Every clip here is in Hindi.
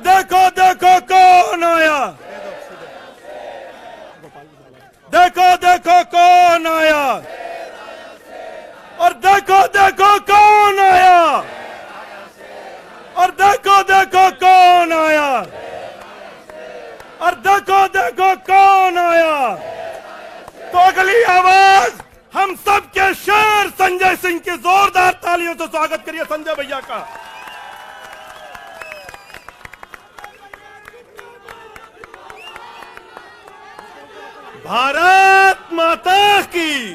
देखो देखो कौन आया, देखो देखो कौन आया, और देखो देखो कौन आया, और देखो देखो कौन आया, और देखो देखो कौन आया। तो अगली आवाज हम सबके शेर संजय सिंह की जोरदार तालियों से स्वागत करिए संजय भैया का। भारत माता की,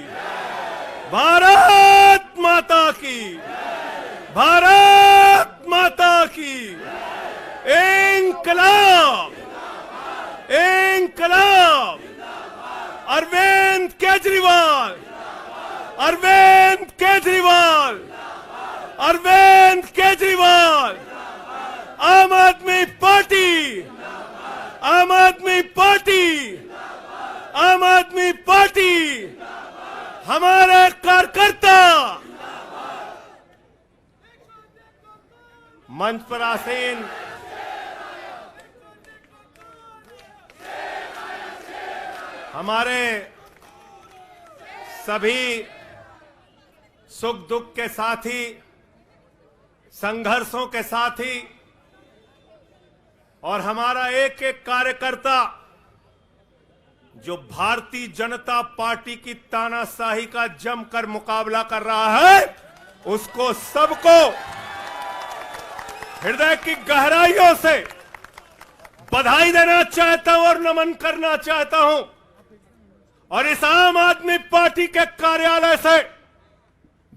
भारत माता की, भारत माता की। इंकलाब, इंकलाब। अरविंद केजरीवाल, अरविंद केजरीवाल, अरविंद केजरीवाल। आम आदमी पार्टी, आम आदमी पार्टी, आम आदमी पार्टी। हमारे कार्यकर्ता मंच पर आसीन हमारे सभी सुख दुख के साथी, संघर्षों के साथी, और हमारा एक एक कार्यकर्ता जो भारतीय जनता पार्टी की तानाशाही का जमकर मुकाबला कर रहा है, उसको सबको हृदय की गहराइयों से बधाई देना चाहता हूं और नमन करना चाहता हूं। और इस आम आदमी पार्टी के कार्यालय से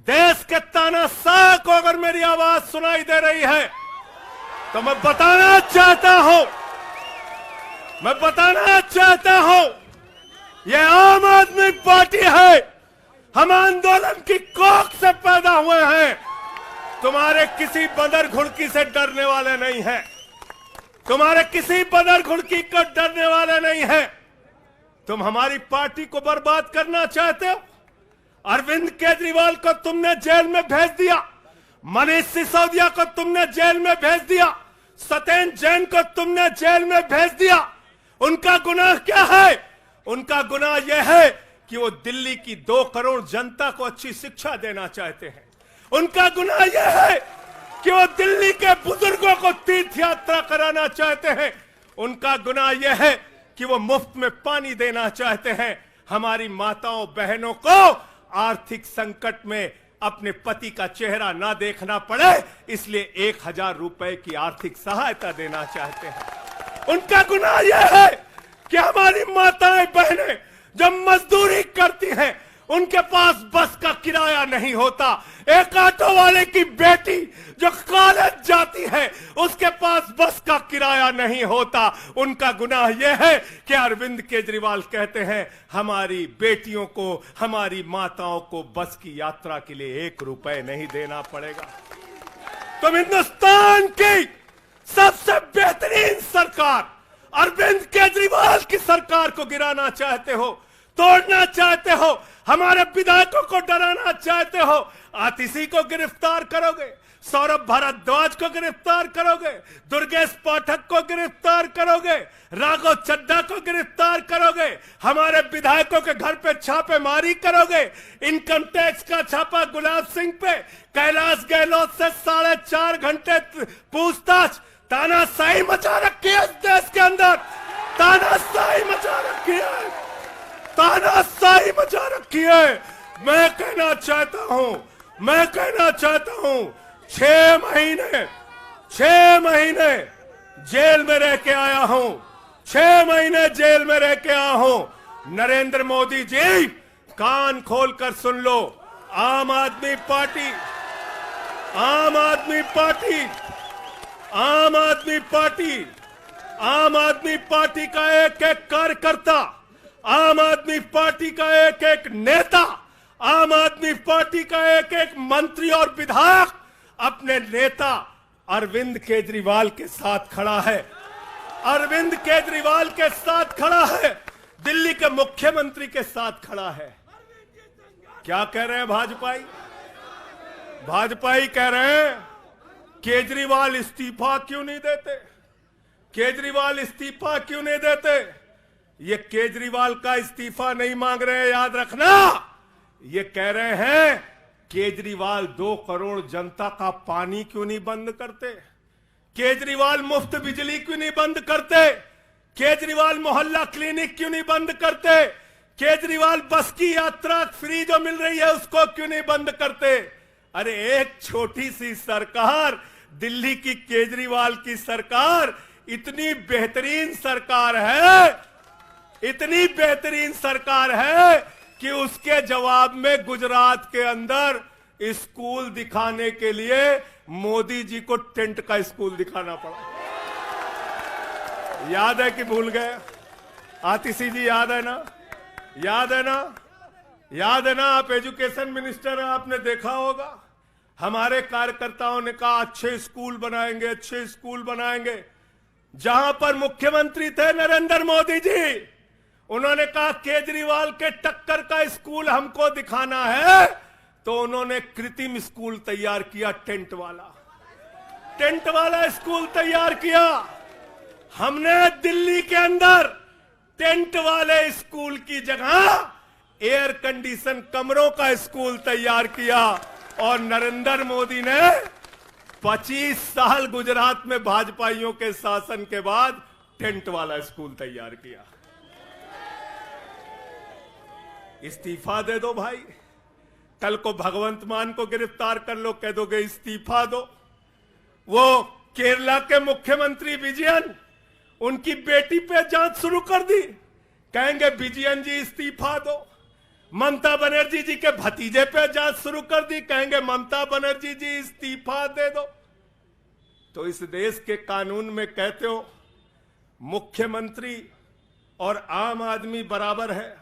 देश के तानाशाह को अगर मेरी आवाज सुनाई दे रही है तो मैं बताना चाहता हूं, मैं बताना चाहता हूं, यह आम आदमी पार्टी है। हम आंदोलन की कोख से पैदा हुए हैं। तुम्हारे किसी बदर घुड़की से डरने वाले नहीं हैं, तुम्हारे किसी बदर घुड़की को डरने वाले नहीं हैं। तुम हमारी पार्टी को बर्बाद करना चाहते हो। अरविंद केजरीवाल को तुमने जेल में भेज दिया, मनीष सिसोदिया को तुमने जेल में भेज दिया, सत्येंद्र जैन को तुमने जेल में भेज दिया। उनका गुनाह क्या है? उनका गुनाह यह है कि वो दिल्ली की 2 करोड़ जनता को अच्छी शिक्षा देना चाहते हैं। उनका गुनाह यह है कि वो दिल्ली के बुजुर्गों को तीर्थ यात्रा कराना चाहते हैं। उनका गुनाह यह है कि वो मुफ्त में पानी देना चाहते हैं। हमारी माताओं बहनों को आर्थिक संकट में अपने पति का चेहरा ना देखना पड़े, इसलिए 1000 रुपए की आर्थिक सहायता देना चाहते हैं। उनका गुनाह यह है कि हमारी माताएं बहनें जब मजदूरी करती हैं, उनके पास बस का किराया नहीं होता। एक ऑटो वाले की बेटी जो कॉलेज जाती है, उसके पास बस का किराया नहीं होता। उनका गुनाह यह है कि अरविंद केजरीवाल कहते हैं हमारी बेटियों को, हमारी माताओं को बस की यात्रा के लिए 1 रुपए नहीं देना पड़ेगा। तुम हिंदुस्तान की सबसे बेहतरीन सरकार अरविंद केजरीवाल की सरकार को गिराना चाहते हो, तोड़ना चाहते हो, हमारे विधायकों को डराना चाहते हो। आतिशी को गिरफ्तार करोगे, सौरभ भारद्वाज को गिरफ्तार करोगे, दुर्गेश पाठक को गिरफ्तार करोगे, राघव चड्ढा को गिरफ्तार करोगे, हमारे विधायकों के घर पे छापेमारी करोगे, इनकम टैक्स का छापा गुलाब सिंह पे, कैलाश गहलोत से 4.5 घंटे पूछताछ। तानाशाही मचा रखी है इस देश के अंदर, तानाशाही मचा रखी है, तानाशाही मचा रखी है। मैं कहना चाहता हूं, मैं कहना चाहता हूं, 6 महीने जेल में रह के आया हूं, 6 महीने जेल में रह के आया हूं। नरेंद्र मोदी जी, कान खोलकर सुन लो, आम आदमी पार्टी, आम आदमी पार्टी, आम आदमी पार्टी, आम आदमी पार्टी का एक एक कार्यकर्ता, आम आदमी पार्टी का एक एक नेता, आम आदमी पार्टी का एक एक मंत्री और विधायक अपने नेता अरविंद केजरीवाल के साथ खड़ा है, अरविंद केजरीवाल के साथ खड़ा है, दिल्ली के मुख्यमंत्री के साथ खड़ा है। क्या कह रहे हैं भाजपाई? भाजपाई कह रहे हैं केजरीवाल इस्तीफा क्यों नहीं देते, केजरीवाल इस्तीफा क्यों नहीं देते? ये केजरीवाल का इस्तीफा नहीं मांग रहे हैं, याद रखना। ये कह रहे हैं केजरीवाल 2 करोड़ जनता का पानी क्यों नहीं बंद करते? केजरीवाल मुफ्त बिजली क्यों नहीं बंद करते? केजरीवाल मोहल्ला क्लिनिक क्यों नहीं बंद करते? केजरीवाल बस की यात्रा फ्री जो मिल रही है उसको क्यों नहीं बंद करते? अरे एक छोटी सी सरकार, दिल्ली की केजरीवाल की सरकार इतनी बेहतरीन सरकार है, इतनी बेहतरीन सरकार है कि उसके जवाब में गुजरात के अंदर स्कूल दिखाने के लिए मोदी जी को टेंट का स्कूल दिखाना पड़ा। याद है कि भूल गए? आतिशी जी याद है ना? याद है ना? याद है ना? आप एजुकेशन मिनिस्टर हैं, आपने देखा होगा। हमारे कार्यकर्ताओं ने कहा अच्छे स्कूल बनाएंगे, अच्छे स्कूल बनाएंगे। जहां पर मुख्यमंत्री थे नरेंद्र मोदी जी, उन्होंने कहा केजरीवाल के टक्कर का स्कूल हमको दिखाना है, तो उन्होंने कृत्रिम स्कूल तैयार किया, टेंट वाला स्कूल तैयार किया। हमने दिल्ली के अंदर टेंट वाले स्कूल की जगह एयर कंडीशन कमरों का स्कूल तैयार किया। और नरेंद्र मोदी ने 25 साल गुजरात में भाजपाइयों के शासन के बाद टेंट वाला स्कूल तैयार किया। इस्तीफा दे दो भाई। कल को भगवंत मान को गिरफ्तार कर लो, कह दोगे इस्तीफा दो। वो केरला के मुख्यमंत्री विजयन, उनकी बेटी पे जांच शुरू कर दी, कहेंगे विजयन जी इस्तीफा दो। ममता बनर्जी जी के भतीजे पे जांच शुरू कर दी, कहेंगे ममता बनर्जी जी इस्तीफा दे दो। तो इस देश के कानून में कहते हो मुख्यमंत्री और आम आदमी बराबर है,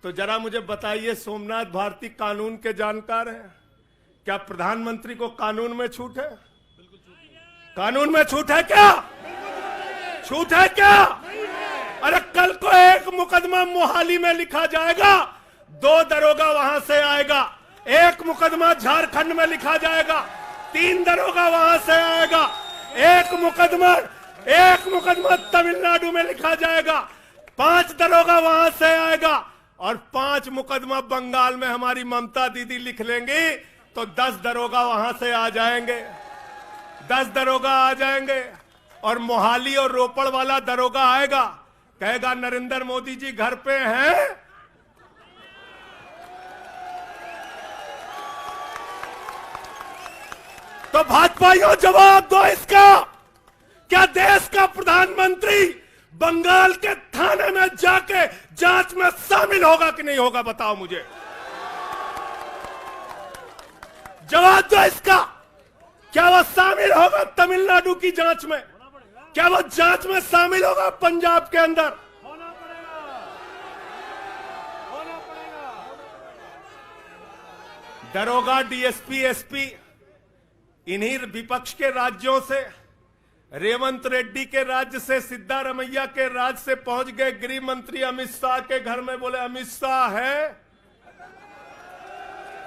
तो जरा मुझे बताइए, सोमनाथ भारती कानून के जानकार हैं, क्या प्रधानमंत्री को कानून में छूट है? कानून में छूट है क्या? छूट है क्या? अरे कल को एक मुकदमा मोहाली में लिखा जाएगा, 2 दरोगा वहां से आएगा। एक मुकदमा झारखंड में लिखा जाएगा, 3 दरोगा वहां से आएगा। एक मुकदमा तमिलनाडु में लिखा जाएगा, 5 दरोगा वहां से आएगा। और 5 मुकदमा बंगाल में हमारी ममता दीदी लिख लेंगी, तो 10 दरोगा वहां से आ जाएंगे, 10 दरोगा आ जाएंगे। और मोहाली और रोपड़ वाला दरोगा आएगा, कहेगा नरेंद्र मोदी जी घर पे हैं। तो भाजपाइयों जवाब दो इसका। क्या देश का प्रधानमंत्री बंगाल के थाने में जाके जांच में शामिल होगा कि नहीं होगा? बताओ मुझे, जवाब दो इसका। क्या वो शामिल होगा तमिलनाडु की जांच में? क्या वो जांच में शामिल होगा पंजाब के अंदर? दरोगा, डीएसपी, एसपी इन्हीं विपक्ष के राज्यों से, रेवंत रेड्डी के राज्य से, सिद्धारमैया के राज्य से पहुंच गए गृह मंत्री अमित शाह के घर में। बोले अमित शाह है,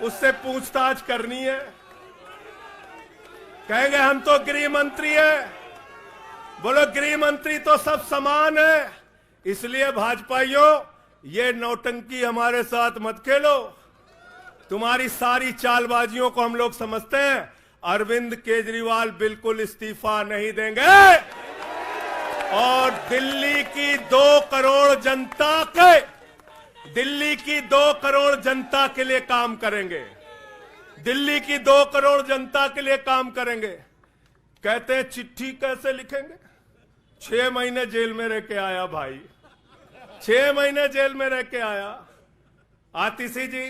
उससे पूछताछ करनी है। कहेंगे हम तो गृह मंत्री है। बोलो गृह मंत्री तो सब समान है। इसलिए भाजपाइयों, ये नौटंकी हमारे साथ मत खेलो। तुम्हारी सारी चालबाजियों को हम लोग समझते हैं। अरविंद केजरीवाल बिल्कुल इस्तीफा नहीं देंगे और दिल्ली की 2 करोड़ जनता के लिए काम करेंगे। दिल्ली की 2 करोड़ जनता के लिए काम करेंगे। कहते हैं चिट्ठी कैसे लिखेंगे? 6 महीने जेल में रह के आया भाई, 6 महीने जेल में रह के आया। आतिशी जी,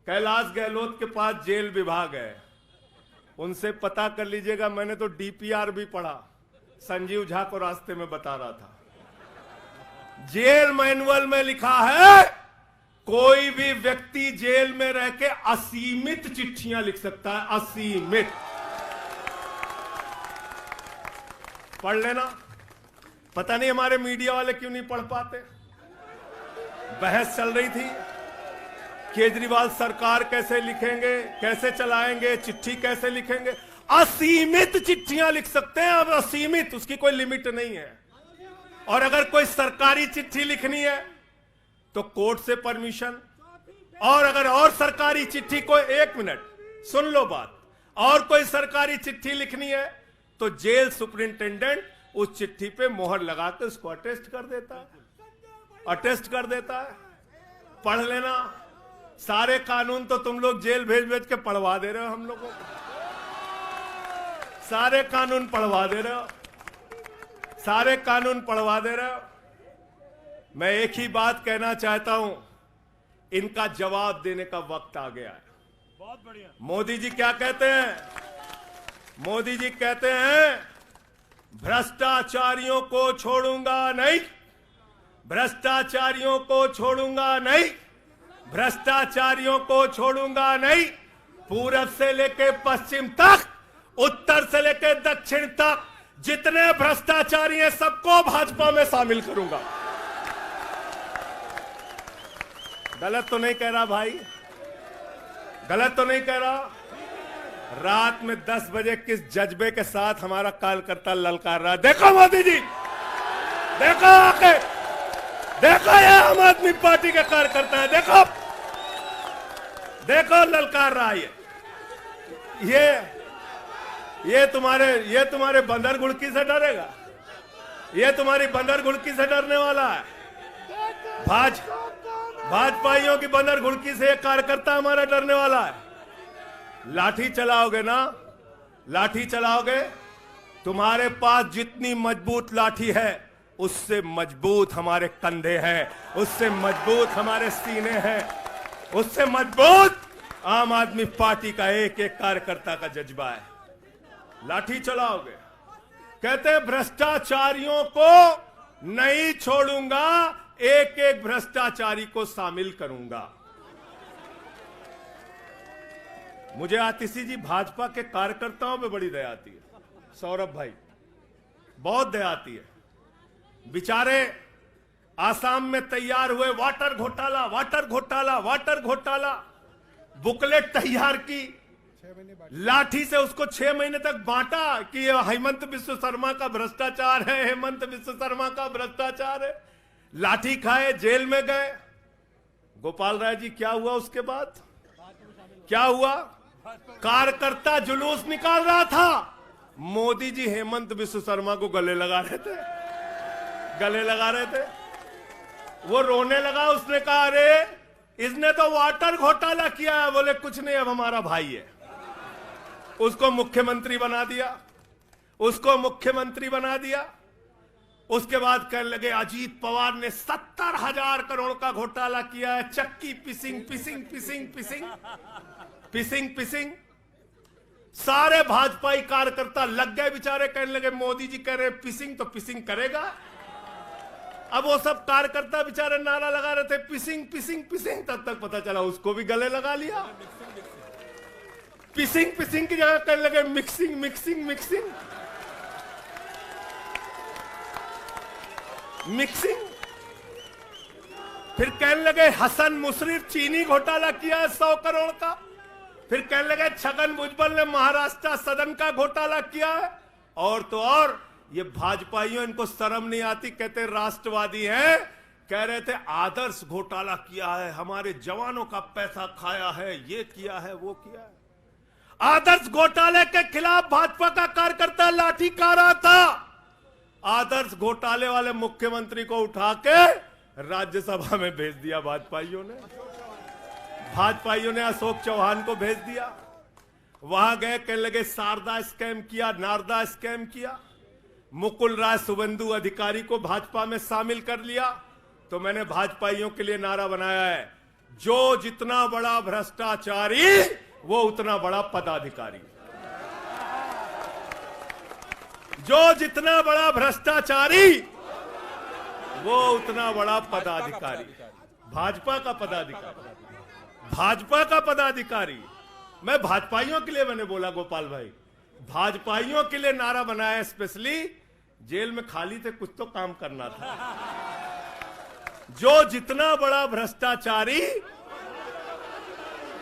कैलाश गहलोत के पास जेल विभाग है, उनसे पता कर लीजिएगा। मैंने तो डीपीआर भी पढ़ा, संजीव झा को रास्ते में बता रहा था। जेल मैनुअल में लिखा है कोई भी व्यक्ति जेल में रह के असीमित चिट्ठियां लिख सकता है, असीमित। पढ़ लेना। पता नहीं हमारे मीडिया वाले क्यों नहीं पढ़ पाते। बहस चल रही थी, केजरीवाल सरकार कैसे लिखेंगे, कैसे चलाएंगे, चिट्ठी कैसे लिखेंगे। असीमित चिट्ठियां लिख सकते हैं। अब असीमित, उसकी कोई लिमिट नहीं है। और अगर कोई सरकारी चिट्ठी लिखनी है तो कोर्ट से परमिशन, और अगर और सरकारी चिट्ठी को, 1 मिनट सुन लो बात, और कोई सरकारी चिट्ठी लिखनी है तो जेल सुपरिंटेंडेंट उस चिट्ठी पे मोहर लगा के उसको अटेस्ट कर देता है। पढ़ लेना। सारे कानून तो तुम लोग जेल भेज भेज के पढ़वा दे रहे हो हम लोगों को। सारे कानून पढ़वा दे रहे हो। मैं एक ही बात कहना चाहता हूं, इनका जवाब देने का वक्त आ गया है। बहुत बढ़िया। मोदी जी क्या कहते हैं? मोदी जी कहते हैं भ्रष्टाचारियों को छोड़ूंगा नहीं, भ्रष्टाचारियों को छोड़ूंगा नहीं, भ्रष्टाचारियों को छोड़ूंगा नहीं। पूरब से लेके पश्चिम तक, उत्तर से लेके दक्षिण तक जितने भ्रष्टाचारी हैं सबको भाजपा में शामिल करूंगा। गलत तो नहीं कह रहा भाई? गलत तो नहीं कह रहा? रात में 10 बजे किस जज्बे के साथ हमारा कार्यकर्ता ललकार रहा है। देखो मोदी जी, देखो आके, देखो ये आम आदमी पार्टी के कार्यकर्ता है, देखो ललकार रहा है। ये तुम्हारे बंदर गुड़की से डरेगा? ये तुम्हारी बंदर गुड़की से डरने वाला है? भाजपाइयों की बंदर गुड़की से एक कार्यकर्ता हमारा डरने वाला है? लाठी चलाओगे ना, लाठी चलाओगे। तुम्हारे पास जितनी मजबूत लाठी है उससे मजबूत हमारे कंधे हैं, उससे मजबूत हमारे सीने हैं, उससे मजबूत आम आदमी पार्टी का एक एक कार्यकर्ता का जज्बा है। लाठी चलाओगे। कहते हैं भ्रष्टाचारियों को नहीं छोड़ूंगा, एक एक भ्रष्टाचारी को शामिल करूंगा। मुझे आतिशी जी भाजपा के कार्यकर्ताओं पे बड़ी दया आती है, सौरभ भाई, बहुत दया आती है। बेचारे आसाम में तैयार हुए, वाटर घोटाला, बुकलेट तैयार की, लाठी से उसको 6 महीने तक बांटा कि ये हेमंत बिस्व शर्मा का भ्रष्टाचार है, हेमंत बिस्व शर्मा का भ्रष्टाचार है। लाठी खाए, जेल में गए। गोपाल राय जी क्या हुआ उसके बाद? क्या हुआ? कार्यकर्ता जुलूस निकाल रहा था, मोदी जी हेमंत बिस्व शर्मा को गले लगा रहे थे। वो रोने लगा, उसने कहा अरे इसने तो वाटर घोटाला किया है। बोले कुछ नहीं, अब हमारा भाई है। उसको मुख्यमंत्री बना दिया। उसके बाद कहने लगे अजीत पवार ने 70,000 करोड़ का घोटाला किया है, चक्की पिसिंग। सारे भाजपाई कार्यकर्ता लग गए बेचारे, कहने लगे मोदी जी कह रहे पिसिंग तो पिसिंग करेगा। अब वो सब कार्यकर्ता बेचारे नारा लगा रहे थे पिसिंग, तब तक पता चला उसको भी गले लगा लिया। पिसिंग की जगह कहने लगे मिक्सिंग। फिर कहने लगे हसन मुशर्रफ चीनी घोटाला किया है 100 करोड़ का। फिर कहने लगे छगन भुजबल ने महाराष्ट्र सदन का घोटाला किया है। और तो और ये भाजपाइयों, इनको शर्म नहीं आती, कहते राष्ट्रवादी हैं, कह रहे थे आदर्श घोटाला किया है, हमारे जवानों का पैसा खाया है, ये किया है, वो किया है। आदर्श घोटाले के खिलाफ भाजपा का कार्यकर्ता लाठी खा रहा था। आदर्श घोटाले वाले मुख्यमंत्री को उठा के राज्यसभा में भेज दिया भाजपाइयों ने अशोक चौहान को भेज दिया। वहां गए, कहने लगे शारदा स्कैम किया, नारदा स्कैम किया। मुकुल राय शुभेंदु अधिकारी को भाजपा में शामिल कर लिया। तो मैंने भाजपाइयों के लिए नारा बनाया है, जो जितना बड़ा भ्रष्टाचारी वो उतना बड़ा पदाधिकारी। जो जितना बड़ा भ्रष्टाचारी वो उतना बड़ा पदाधिकारी। भाजपा का पदाधिकारी। मैं भाजपाइयों के लिए मैंने बोला, गोपाल भाई, भाजपाइयों के लिए नारा बनाया स्पेशली। जेल में खाली थे, कुछ तो काम करना था। जो जितना बड़ा भ्रष्टाचारी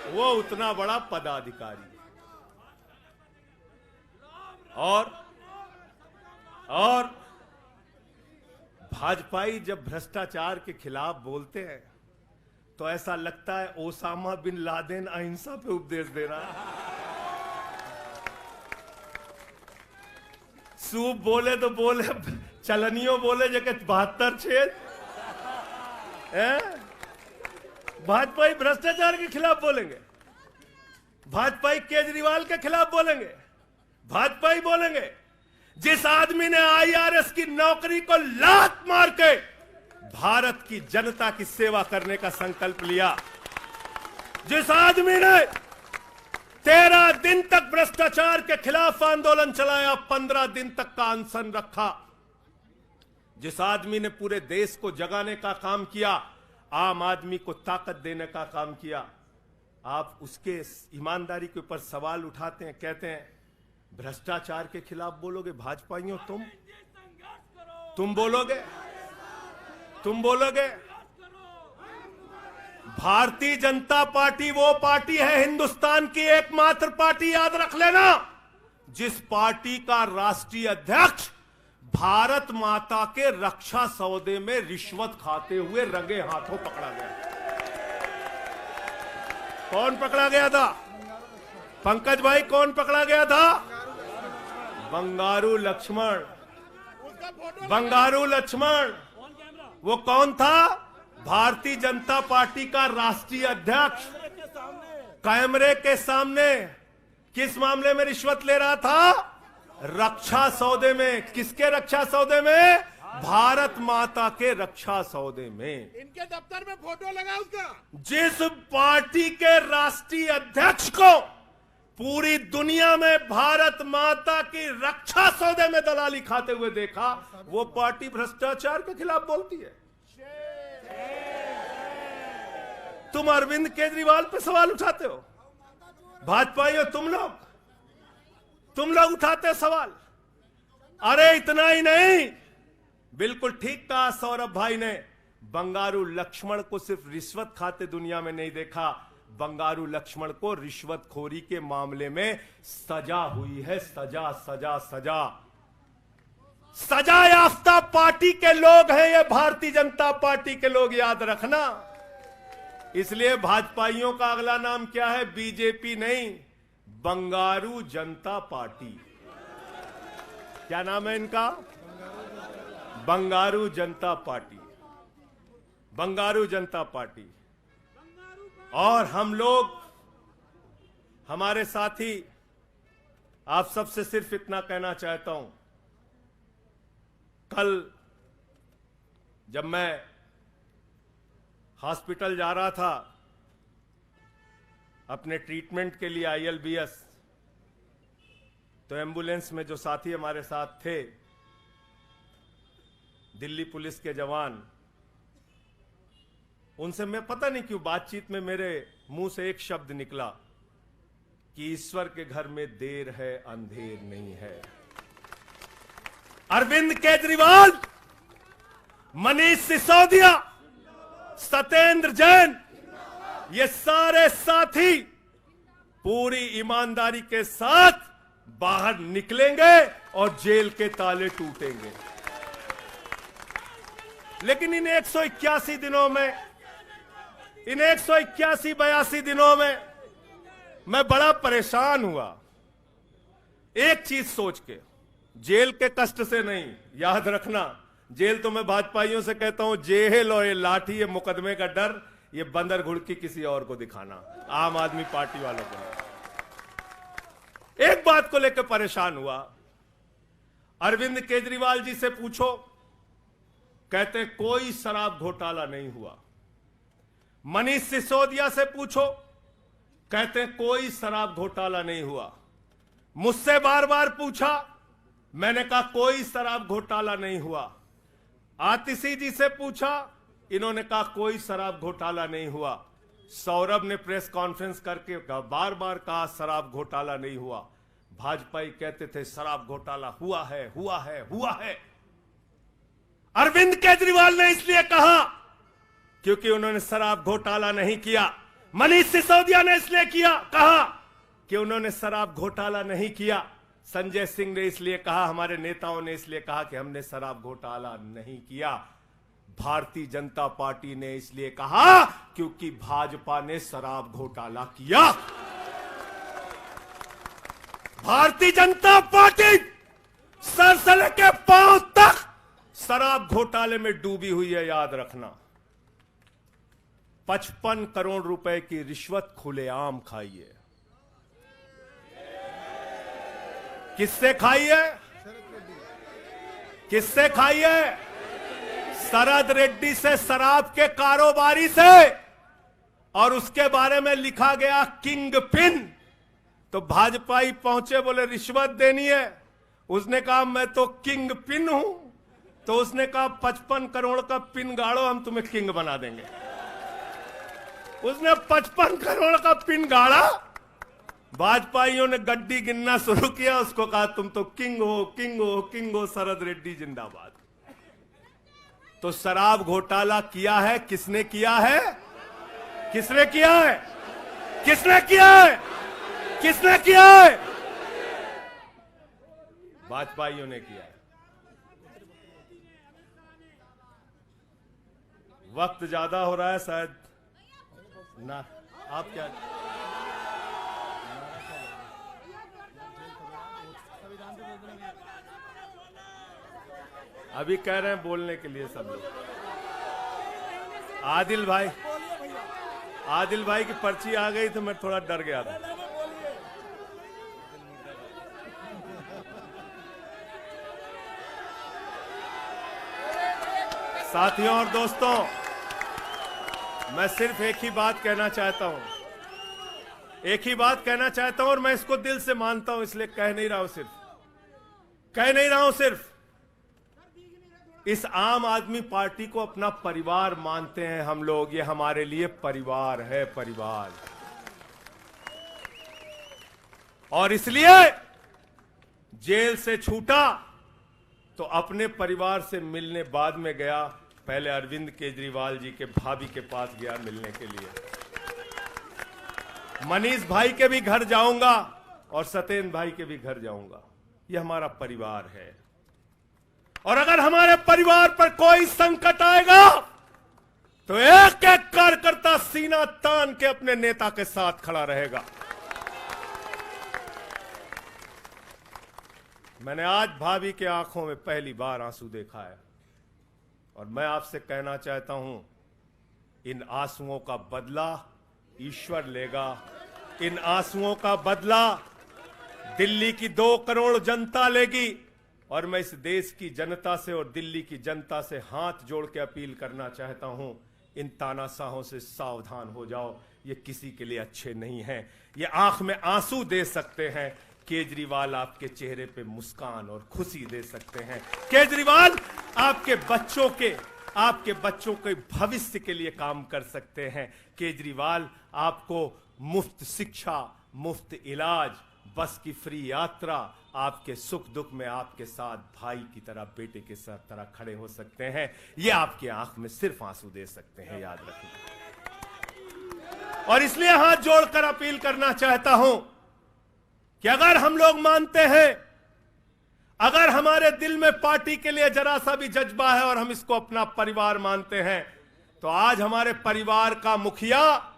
वो उतना बड़ा पदाधिकारी। और भाजपाई जब भ्रष्टाचार के खिलाफ बोलते हैं तो ऐसा लगता है ओसामा बिन लादेन अहिंसा पे उपदेश दे रहा है। सूप बोले तो बोले, चलनियों बोले जगह 72 छेद। भाजपाई भ्रष्टाचार के खिलाफ बोलेंगे, भाजपाई केजरीवाल के खिलाफ बोलेंगे, भाजपाई बोलेंगे जिस आदमी ने आईआरएस की नौकरी को लात मार के भारत की जनता की सेवा करने का संकल्प लिया, जिस आदमी ने 13 दिन तक भ्रष्टाचार के खिलाफ आंदोलन चलाया, 15 दिन तक का अनशन रखा, जिस आदमी ने पूरे देश को जगाने का काम किया, आम आदमी को ताकत देने का काम किया, आप उसके ईमानदारी के ऊपर सवाल उठाते हैं, कहते हैं भ्रष्टाचार के खिलाफ बोलोगे। भाजपाइयों तुम बोलोगे। भारतीय जनता पार्टी वो पार्टी है, हिंदुस्तान की एकमात्र पार्टी, याद रख लेना, जिस पार्टी का राष्ट्रीय अध्यक्ष भारत माता के रक्षा सौदे में रिश्वत खाते हुए रंगे हाथों पकड़ा गया। कौन पकड़ा गया था? पंकज भाई, कौन पकड़ा गया था? बंगारू लक्ष्मण। वो कौन था? भारतीय जनता पार्टी का राष्ट्रीय अध्यक्ष। कैमरे के सामने किस मामले में रिश्वत ले रहा था? रक्षा सौदे में। किसके रक्षा सौदे में? भारत माता के रक्षा सौदे में। इनके दफ्तर में फोटो लगा उसका। जिस पार्टी के राष्ट्रीय अध्यक्ष को पूरी दुनिया में भारत माता की रक्षा सौदे में दलाली खाते हुए देखा, वो पार्टी भ्रष्टाचार के खिलाफ बोलती है। तुम अरविंद केजरीवाल पे सवाल उठाते हो, भाजपाइयों तुम लोग उठाते सवाल। अरे इतना ही नहीं, बिल्कुल ठीक कहा सौरभ भाई ने, बंगारू लक्ष्मण को सिर्फ रिश्वत खाते दुनिया में नहीं देखा, बंगारू लक्ष्मण को रिश्वतखोरी के मामले में सजा हुई है। सजा याफ्ता पार्टी के लोग हैं ये भारतीय जनता पार्टी के लोग, याद रखना। इसलिए भाजपाइयों का अगला नाम क्या है? बीजेपी नहीं, बंगारू जनता पार्टी। क्या नाम है इनका? बंगारू जनता पार्टी। बंगारू जनता पार्टी। और हम लोग, हमारे साथी, आप सबसे सिर्फ इतना कहना चाहता हूं, कल जब मैं हॉस्पिटल जा रहा था अपने ट्रीटमेंट के लिए ILBS, तो एम्बुलेंस में जो साथी हमारे साथ थे, दिल्ली पुलिस के जवान, उनसे मैं पता नहीं क्यों बातचीत में मेरे मुंह से एक शब्द निकला कि ईश्वर के घर में देर है अंधेर नहीं है। अरविंद केजरीवाल, मनीष सिसोदिया, सत्येंद्र जैन, ये सारे साथी पूरी ईमानदारी के साथ बाहर निकलेंगे और जेल के ताले टूटेंगे। लेकिन इन 181 दिनों में, इन 181-82 दिनों में मैं बड़ा परेशान हुआ, एक चीज सोच के, जेल के कष्ट से नहीं, याद रखना, जेल तो मैं भाजपाइयों से कहता हूं, जेल और ये लाठी, ये मुकदमे का डर, ये बंदर घुड़की किसी और को दिखाना, आम आदमी पार्टी वालों को। एक बात को लेकर परेशान हुआ, अरविंद केजरीवाल जी से पूछो, कहते कोई शराब घोटाला नहीं हुआ। मनीष सिसोदिया से पूछो, कहते कोई शराब घोटाला नहीं हुआ। मुझसे बार बार पूछा, मैंने कहा कोई शराब घोटाला नहीं हुआ। आतिशी जी से पूछा, इन्होंने कहा कोई शराब घोटाला नहीं हुआ। सौरभ ने प्रेस कॉन्फ्रेंस करके बार बार कहा शराब घोटाला नहीं हुआ। भाजपाई कहते थे शराब घोटाला हुआ है। अरविंद केजरीवाल ने इसलिए कहा क्योंकि उन्होंने शराब घोटाला नहीं किया। मनीष सिसोदिया ने इसलिए कहा कि उन्होंने शराब घोटाला नहीं किया। संजय सिंह ने इसलिए कहा, हमारे नेताओं ने इसलिए कहा कि हमने शराब घोटाला नहीं किया। भारतीय जनता पार्टी ने इसलिए कहा क्योंकि भाजपा ने शराब घोटाला किया। भारतीय जनता पार्टी सर से लेकर पांव तक शराब घोटाले में डूबी हुई है, याद रखना। 55 करोड़ रुपए की रिश्वत खुलेआम खाई है। किससे खाई है? किससे खाई है? शरद रेड्डी से, शराब के कारोबारी से। और उसके बारे में लिखा गया किंग पिन। तो भाजपाई पहुंचे, बोले रिश्वत देनी है। उसने कहा मैं तो किंग पिन हूं। तो उसने कहा 55 करोड़ का पिन गाड़ो, हम तुम्हें किंग बना देंगे। उसने 55 करोड़ का पिन गाड़ा। भाजपाइयों ने गड्डी गिनना शुरू किया। उसको कहा तुम तो किंग हो, किंग हो, किंग हो, शरद रेड्डी जिंदाबाद। तो शराब घोटाला किया है। किसने किया है? किसने किया है? किसने किया है? किसने किया है? भाजपाइयों ने किया है। वक्त ज्यादा हो रहा है शायद ना। आप क्या अभी कह रहे हैं बोलने के लिए सब लोग? आदिल भाई की पर्ची आ गई तो मैं थोड़ा डर गया था। साथियों और दोस्तों, मैं सिर्फ एक ही बात कहना चाहता हूं। एक ही बात कहना चाहता हूं और मैं इसको दिल से मानता हूं, इसलिए कह नहीं रहा हूं सिर्फ। इस आम आदमी पार्टी को अपना परिवार मानते हैं हम लोग। ये हमारे लिए परिवार है, परिवार। और इसलिए जेल से छूटा तो अपने परिवार से मिलने बाद में गया। पहले अरविंद केजरीवाल जी के भाभी के पास गया मिलने के लिए। मनीष भाई के भी घर जाऊंगा और सत्येंद्र भाई के भी घर जाऊंगा। ये हमारा परिवार है। और अगर हमारे परिवार पर कोई संकट आएगा तो एक एक कार्यकर्ता सीना तान के अपने नेता के साथ खड़ा रहेगा। मैंने आज भाभी के आंखों में पहली बार आंसू देखा है और मैं आपसे कहना चाहता हूं, इन आंसुओं का बदला ईश्वर लेगा। इन आंसुओं का बदला दिल्ली की 2 करोड़ जनता लेगी। और मैं इस देश की जनता से और दिल्ली की जनता से हाथ जोड़ के अपील करना चाहता हूं, इन तानाशाहों से सावधान हो जाओ। ये किसी के लिए अच्छे नहीं हैं। ये आंख में आंसू दे सकते हैं, केजरीवाल आपके चेहरे पे मुस्कान और खुशी दे सकते हैं। केजरीवाल आपके बच्चों के भविष्य के लिए काम कर सकते हैं। केजरीवाल आपको मुफ्त शिक्षा, मुफ्त इलाज, बस की फ्री यात्रा, आपके सुख दुख में आपके साथ भाई की तरह, बेटे के साथ तरह खड़े हो सकते हैं। ये आपके आंख में सिर्फ आंसू दे सकते हैं, याद रखिए। और इसलिए हाथ जोड़कर अपील करना चाहता हूं कि अगर हम लोग मानते हैं, अगर हमारे दिल में पार्टी के लिए जरा सा भी जज्बा है और हम इसको अपना परिवार मानते हैं, तो आज हमारे परिवार का मुखिया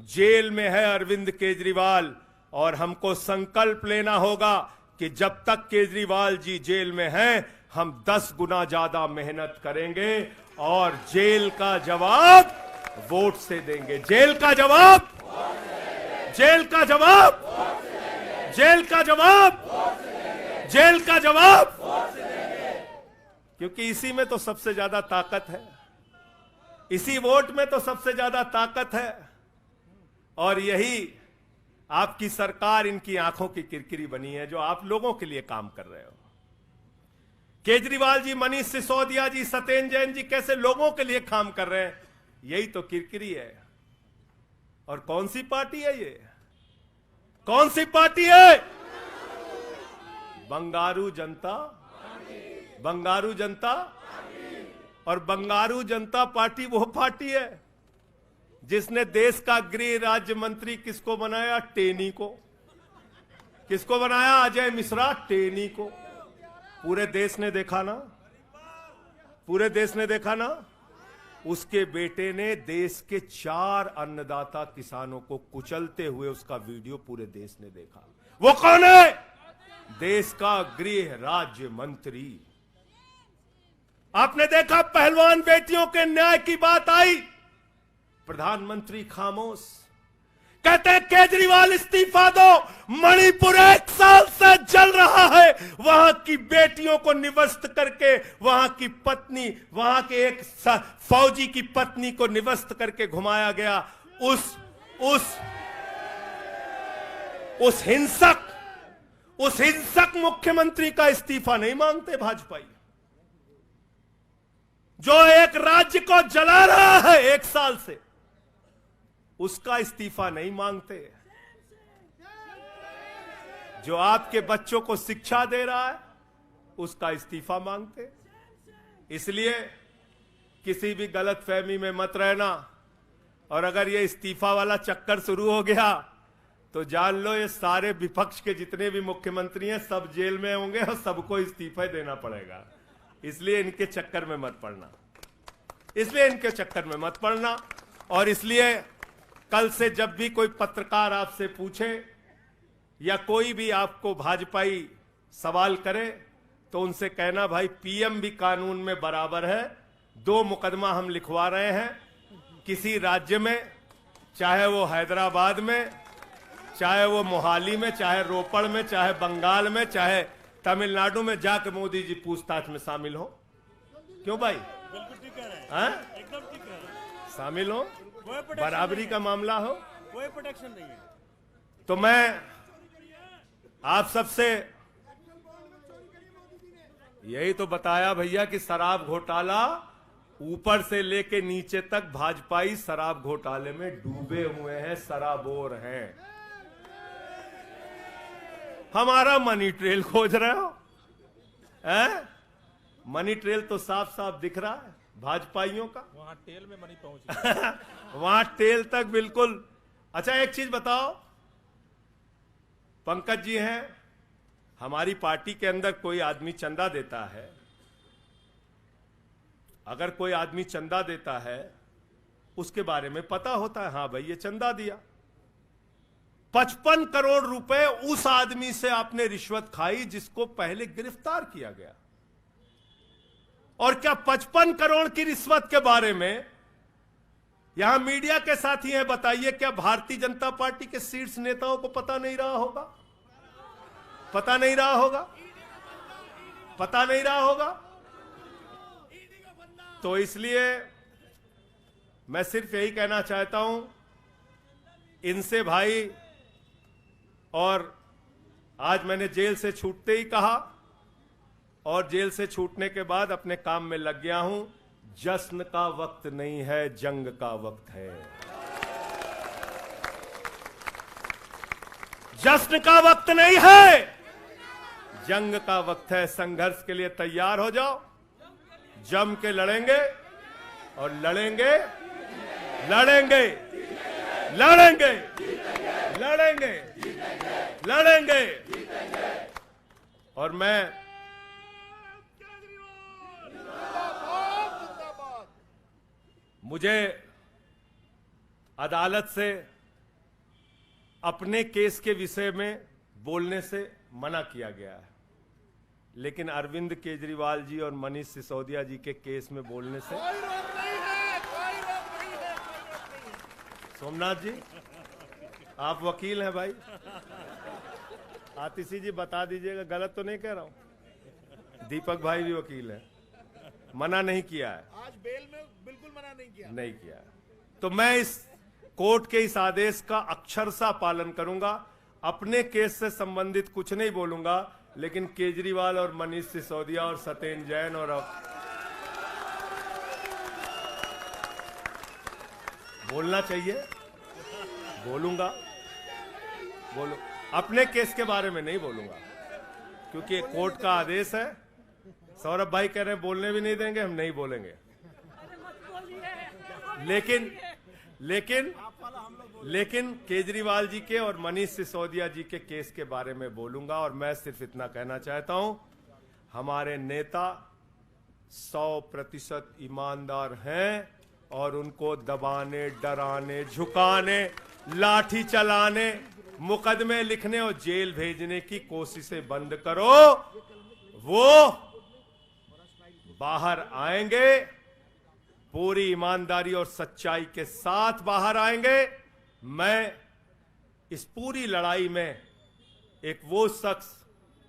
जेल में है, अरविंद केजरीवाल। और हमको संकल्प लेना होगा कि जब तक केजरीवाल जी जेल में हैं, हम 10 गुना ज्यादा मेहनत करेंगे और जेल का जवाब वोट से देंगे। जेल का जवाब क्योंकि इसी में तो सबसे ज्यादा ताकत है, इसी वोट में तो सबसे ज्यादा ताकत है। और यही आपकी सरकार इनकी आंखों की किरकिरी बनी है, जो आप लोगों के लिए काम कर रहे हो। केजरीवाल जी, मनीष सिसोदिया जी, सत्येंद्र जैन जी कैसे लोगों के लिए काम कर रहे हैं, यही तो किरकिरी है। और कौन सी पार्टी है ये? कौन सी पार्टी है? बंगारू जनता। और बंगारू जनता पार्टी वो पार्टी है जिसने देश का गृह राज्य मंत्री किसको बनाया? टेनी को। किसको बनाया? अजय मिश्रा टेनी को। पूरे देश ने देखा ना, पूरे देश ने देखा ना। उसके बेटे ने देश के 4 अन्नदाता किसानों को कुचलते हुए उसका वीडियो पूरे देश ने देखा। वो कौन है? देश का गृह राज्य मंत्री। आपने देखा पहलवान बेटियों के न्याय की बात आई, प्रधानमंत्री खामोश। कहते हैं केजरीवाल इस्तीफा दो। मणिपुर 1 साल से जल रहा है, वहां की बेटियों को निवस्त करके, वहां की पत्नी, वहां के एक फौजी की पत्नी को निवस्त करके घुमाया गया। उस हिंसक मुख्यमंत्री का इस्तीफा नहीं मांगते भाजपाई, जो एक राज्य को जला रहा है 1 साल से, उसका इस्तीफा नहीं मांगते। जो आपके बच्चों को शिक्षा दे रहा है, उसका इस्तीफा मांगते। इसलिए किसी भी गलतफहमी में मत रहना, और अगर ये इस्तीफा वाला चक्कर शुरू हो गया तो जान लो ये सारे विपक्ष के जितने भी मुख्यमंत्री हैं सब जेल में होंगे और सबको इस्तीफा देना पड़ेगा। इसलिए इनके चक्कर में मत पड़ना, इसलिए इनके चक्कर में मत पड़ना। और इसलिए कल से जब भी कोई पत्रकार आपसे पूछे या कोई भी आपको भाजपाई सवाल करे तो उनसे कहना, भाई पीएम भी कानून में बराबर है। 2 मुकदमा हम लिखवा रहे हैं किसी राज्य में, चाहे वो हैदराबाद में, चाहे वो मोहाली में, चाहे रोपड़ में, चाहे बंगाल में, चाहे तमिलनाडु में, जाके मोदी जी पूछताछ में शामिल हो। क्यों भाई? बिल्कुल ठीक कह रहे हैं, हाँ? एकदम ठीक कह रहे हैं। शामिल हो, बराबरी का मामला हो, कोई प्रोटेक्शन नहीं है। तो मैं आप सबसे यही तो बताया भैया कि शराब घोटाला ऊपर से लेके नीचे तक भाजपाई शराब घोटाले में डूबे हुए हैं, सराबोर हैं। हमारा मनी ट्रेल खोज रहे हो, हैं? मनी ट्रेल तो साफ साफ दिख रहा है भाजपाइयों का। वहां टेल में मनी पहुंच वहां टेल तक बिल्कुल। अच्छा एक चीज बताओ, पंकज जी हैं, हमारी पार्टी के अंदर कोई आदमी चंदा देता है, अगर कोई आदमी चंदा देता है उसके बारे में पता होता है, हाँ भाई ये चंदा दिया। 55 करोड़ रुपए उस आदमी से आपने रिश्वत खाई जिसको पहले गिरफ्तार किया गया। और क्या 55 करोड़ की रिश्वत के बारे में यहां मीडिया के साथी हैं, बताइए क्या भारतीय जनता पार्टी के शीर्ष नेताओं को पता नहीं रहा होगा? पता नहीं रहा होगा? पता नहीं रहा होगा? तो इसलिए मैं सिर्फ यही कहना चाहता हूं इनसे भाई, और आज मैंने जेल से छूटते ही कहा और जेल से छूटने के बाद अपने काम में लग गया हूं। जश्न का वक्त नहीं है, जंग का वक्त है। जश्न का वक्त नहीं है, जंग का वक्त है। संघर्ष के लिए तैयार हो जाओ, जम के लड़ेंगे और लड़ेंगे, लड़ेंगे, लड़ेंगे, लड़ेंगे, लड़ेंगे। और मैं मुझे अदालत से अपने केस के विषय में बोलने से मना किया गया है, लेकिन अरविंद केजरीवाल जी और मनीष सिसोदिया जी के केस में बोलने से कोई रोक नहीं है, कोई रोक नहीं है। सोमनाथ जी आप वकील हैं भाई, आतिशी जी बता दीजिएगा गलत तो नहीं कह रहा हूं। दीपक भाई भी वकील हैं, मना नहीं किया है, आज बेल में बिल्कुल मना नहीं किया। नहीं किया है। तो मैं इस कोर्ट के इस आदेश का अक्षरशः पालन करूंगा। अपने केस से संबंधित कुछ नहीं बोलूंगा, लेकिन केजरीवाल और मनीष सिसोदिया और सत्येंद्र जैन और बोलना चाहिए, बोलूंगा, बोलो। अपने केस के बारे में नहीं बोलूंगा क्योंकि कोर्ट का आदेश है। सौरभ भाई कह रहे हैं बोलने भी नहीं देंगे, हम नहीं बोलेंगे। लेकिन केजरीवाल जी के और मनीष सिसोदिया जी के केस के बारे में बोलूंगा। और मैं सिर्फ इतना कहना चाहता हूं, हमारे नेता 100% ईमानदार हैं और उनको दबाने, डराने, झुकाने, लाठी चलाने, मुकदमे लिखने और जेल भेजने की कोशिशें बंद करो। वो बाहर आएंगे, पूरी ईमानदारी और सच्चाई के साथ बाहर आएंगे। मैं इस पूरी लड़ाई में एक वो शख्स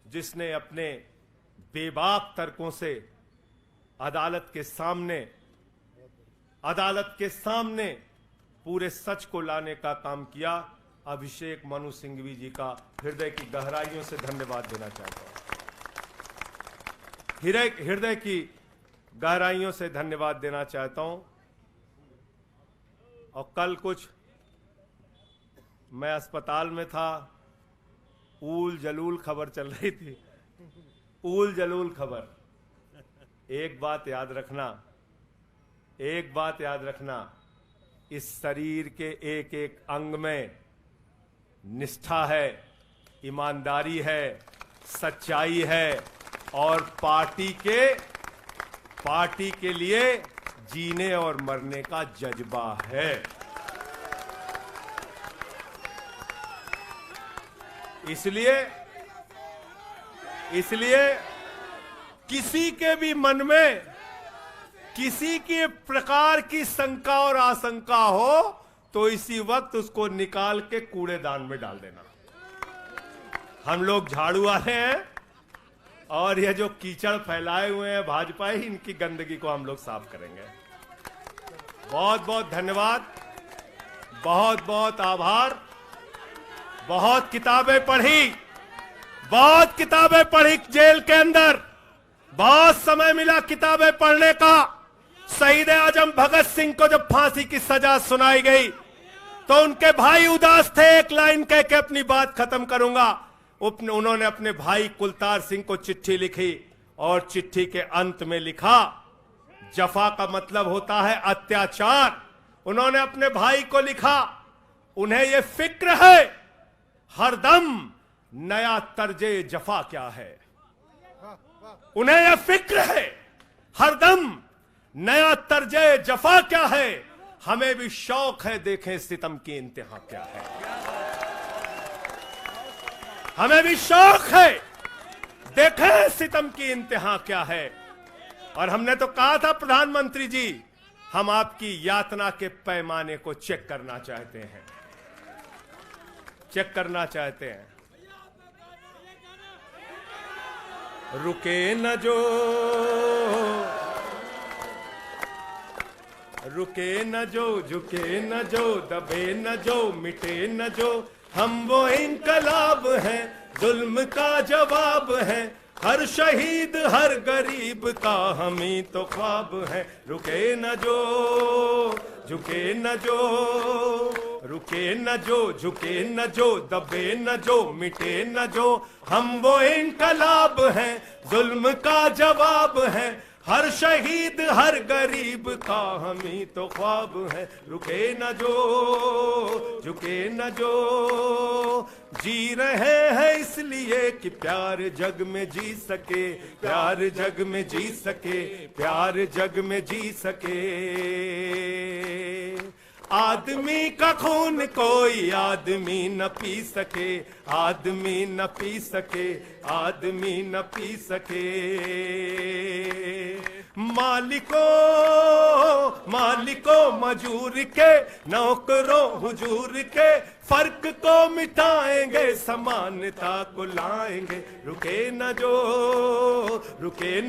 जिसने अपने बेबाक तर्कों से अदालत के सामने पूरे सच को लाने का काम किया, अभिषेक मनु सिंघवी जी का हृदय की गहराइयों से धन्यवाद देना चाहता हूं। हृदय की गहराइयों से धन्यवाद देना चाहता हूं। और कल कुछ मैं अस्पताल में था, ऊल जलूल खबर चल रही थी, ऊल जलूल खबर। एक बात याद रखना, इस शरीर के एक एक अंग में निष्ठा है, ईमानदारी है, सच्चाई है और पार्टी के लिए जीने और मरने का जज्बा है। इसलिए किसी के भी मन में किसी के प्रकार की शंका और आशंका हो तो इसी वक्त उसको निकाल के कूड़ेदान में डाल देना। हम लोग झाड़ू वाले हैं और ये जो कीचड़ फैलाए हुए हैं भाजपा ही, इनकी गंदगी को हम लोग साफ करेंगे। बहुत बहुत धन्यवाद, बहुत बहुत आभार। बहुत किताबें पढ़ी जेल के अंदर, बहुत समय मिला किताबें पढ़ने का। शहीद आजम भगत सिंह को जब फांसी की सजा सुनाई गई तो उनके भाई उदास थे। एक लाइन कह के अपनी बात खत्म करूंगा। उन्होंने अपने भाई कुलतार सिंह को चिट्ठी लिखी और चिट्ठी के अंत में लिखा, जफा का मतलब होता है अत्याचार। उन्होंने अपने भाई को लिखा, उन्हें यह फिक्र है हरदम नया तर्जे जफा क्या है। उन्हें यह फिक्र है हरदम नया तर्जे जफा क्या है। हमें भी शौक है देखें सितम की इंतहा क्या है। हमें भी शौक है देखें सितम की इंतहा क्या है। और हमने तो कहा था प्रधानमंत्री जी, हम आपकी यातना के पैमाने को चेक करना चाहते हैं, रुके न जो, झुके न जो, दबे न जो, मिटे न जो, हम वो इनकलाब हैं, जुल्म का जवाब है। हर शहीद हर गरीब का हम ही तो ख्वाब है। रुके न जो, झुके न जो, रुके न जो, झुके न जो, दबे न जो, मिटे न जो, हम वो इनकलाब हैं, जुल्म का जवाब है। हर शहीद हर गरीब का हम ही तो ख्वाब है। रुके न जो, झुके न जो, जी रहे हैं इसलिए कि प्यार जग में जी सके, प्यार जग में जी सके, प्यार जग में जी सके। आदमी का खून कोई आदमी न पी सके, आदमी न पी सके, आदमी न पी सके। मालिकों मजूर के, नौकरों हुजूर के, फर्क को मिटाएंगे, समानता को लाएंगे। रुके न जो, झुके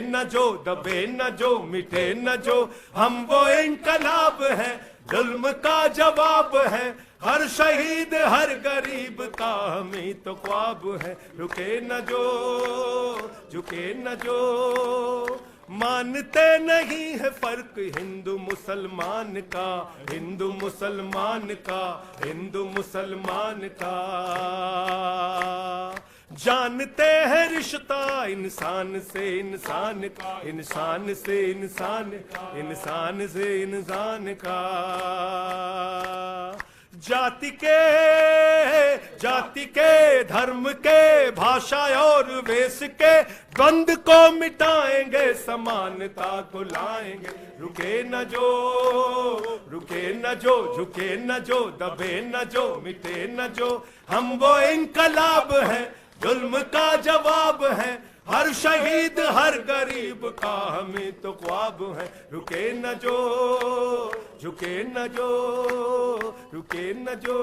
न जो, दबे न जो, मिटे न जो, हम वो इनकलाब है, जुल्म का जवाब है। हर शहीद हर गरीब का हम ही तो ख्वाब है। रुके न जो, झुके न जो, मानते नहीं है फर्क हिंदू मुसलमान का, हिंदू मुसलमान का, हिंदू मुसलमान का। जानते हैं रिश्ता इंसान से इंसान का, इंसान से इंसान, इंसान से इंसान का। जाति के धर्म के भाषा और वेश के द्वंद को मिटाएंगे, समानता को लाएंगे। रुके न जो झुके न जो, दबे न जो, मिटे न जो, हम वो इंकलाब हैं, जुल्म का जवाब है। हर शहीद हर गरीब का हमें तो ख्वाब है। रुके न जो झुके न जो, रुके न जो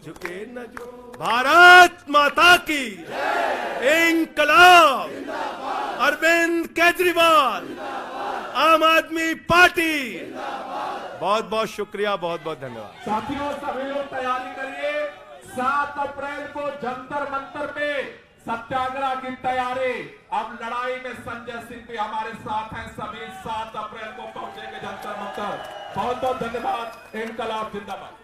झुके न जो। भारत माता की इंकलाब। अरविंद केजरीवाल, आम आदमी पार्टी। बहुत बहुत शुक्रिया, बहुत बहुत धन्यवाद। साथियों सभी लोग तैयारी करिए, 7 अप्रैल को जंतर मंतर पे सत्याग्रह की तैयारी। अब लड़ाई में संजय सिंह भी हमारे साथ हैं। सभी 7 अप्रैल को पहुंचेंगे जंतर मंतर। बहुत बहुत धन्यवाद। इंकलाब जिंदाबाद।